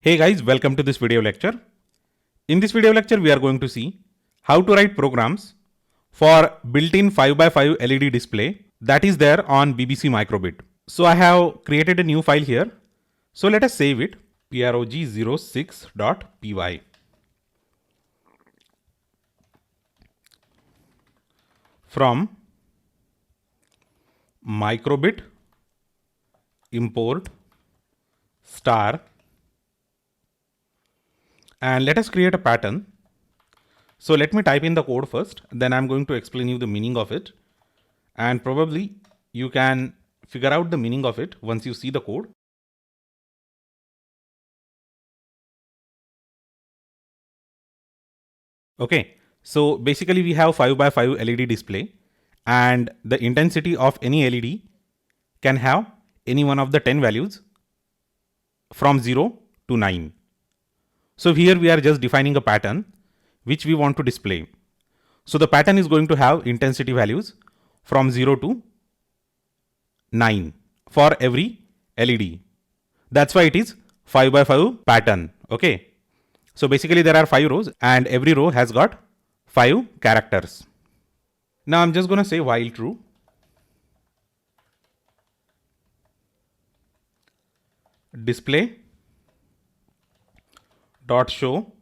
Hey guys, welcome to this video lecture. In this video lecture, we are going to see how to write programs for built-in 5x5 LED display that is there on BBC Microbit. So I have created a new file here. So let us save it, prog06.py. From Microbit import star, and let us create a pattern. So let me type in the code first, then I'm going to explain you the meaning of it, and probably you can figure out the meaning of it once you see the code. Okay, so basically we have 5x5 LED display, and the intensity of any LED can have any one of the 10 values from 0 to 9. So here we are just defining a pattern which we want to display. So the pattern is going to have intensity values from 0 to 9 for every LED. That's why it is 5x5 pattern. Okay. So basically there are 5 rows and every row has got 5 characters. Now I'm just going to say while true. Display dot show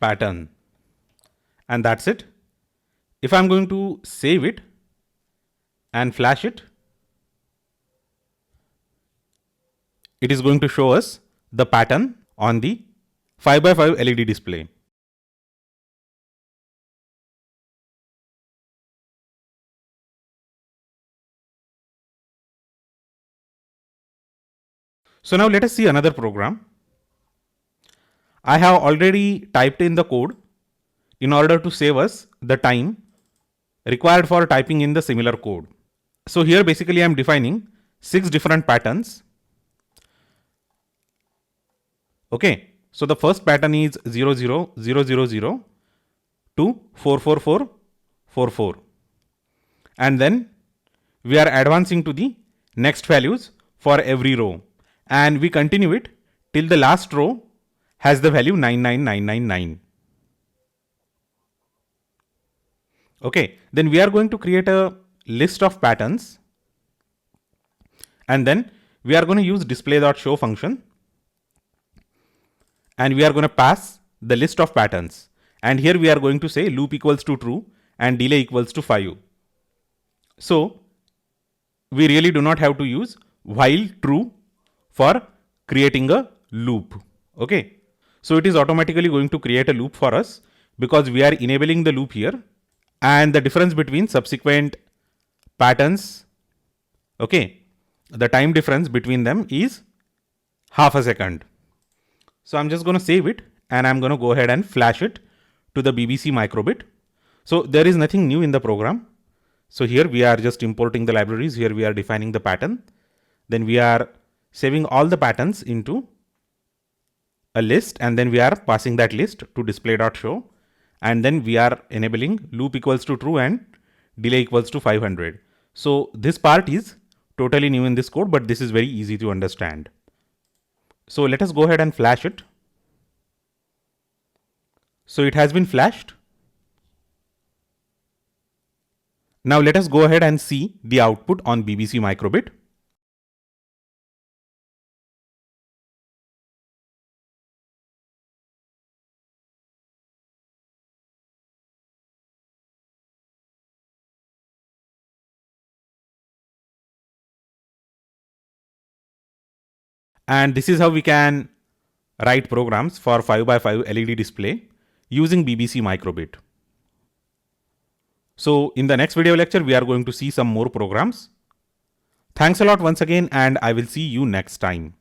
pattern, and that's it. If I'm going to save it and flash it, it is going to show us the pattern on the 5x5 LED display. So now let us see another program. I have already typed in the code in order to save us the time required for typing in the similar code. So here basically I am defining 6 different patterns. Okay, so the first pattern is 00000 to 44444, and then we are advancing to the next values for every row, and we continue it till the last row has the value 99999. Okay, then we are going to create a list of patterns, and then we are going to use display.show function, and we are going to pass the list of patterns, and here we are going to say loop equals to true and delay equals to 5. So we really do not have to use while true for creating a loop. Okay, so it is automatically going to create a loop for us because we are enabling the loop here, and the difference between subsequent patterns, okay, the time difference between them is half a second. So I'm just going to save it and I'm going to go ahead and flash it to the BBC Microbit. So there is nothing new in the program. So here we are just importing the libraries. Here we are defining the pattern. Then we are saving all the patterns into a list, and then we are passing that list to display.show, and then we are enabling loop equals to true and delay equals to 500. So this part is totally new in this code, but this is very easy to understand. So let us go ahead and flash it. So it has been flashed. Now let us go ahead and see the output on BBC Microbit. And this is how we can write programs for 5x5 LED display using BBC Microbit. So in the next video lecture, we are going to see some more programs. Thanks a lot once again, and I will see you next time.